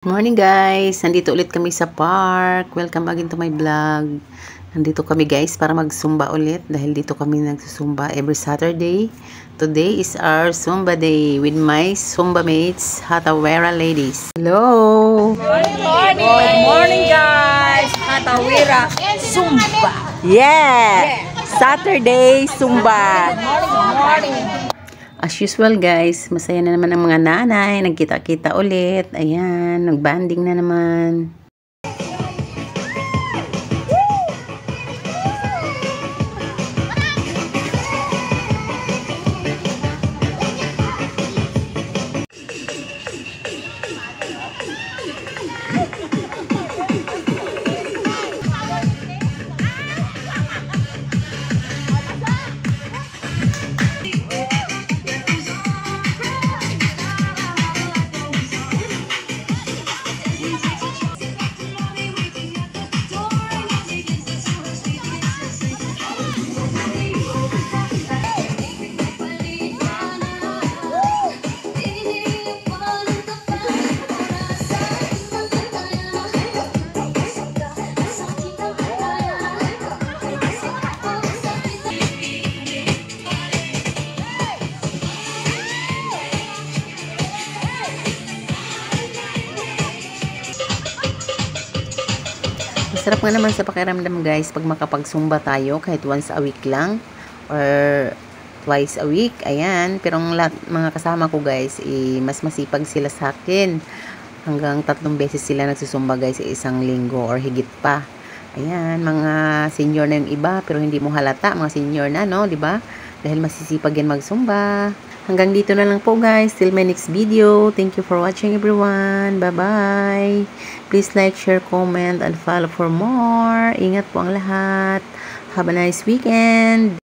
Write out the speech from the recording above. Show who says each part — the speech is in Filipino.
Speaker 1: Morning guys! Nandito ulit kami sa park. Welcome again to my vlog. Nandito kami guys para mag-zumba ulit dahil dito kami nagsusumba every Saturday. Today is our Zumba day with my Zumba mates, Hatawera ladies. Hello!
Speaker 2: Good morning guys! Hatawera Zumba!
Speaker 1: Yeah! Saturday Zumba!
Speaker 2: Morning!
Speaker 1: As usual guys, masaya na naman ang mga nanay. Nagkita-kita ulit. Ayan, nagbanding na naman. Masarap nga naman sa pakiramdam guys pag makapagsumba tayo kahit once a week lang or twice a week. Ayan, pero ang mga kasama ko guys mas masipag sila sa akin. Hanggang 3 beses sila nagsusumba guys sa isang linggo or higit pa. Ayan, mga senior na yung iba pero hindi mo halata, mga senior na, no, 'di ba? Dahil masisipag yan magsumba. Hanggang dito na lang po guys. Till my next video. Thank you for watching everyone. Bye-bye. Please like, share, comment, and follow for more. Ingat po ang lahat. Have a nice weekend.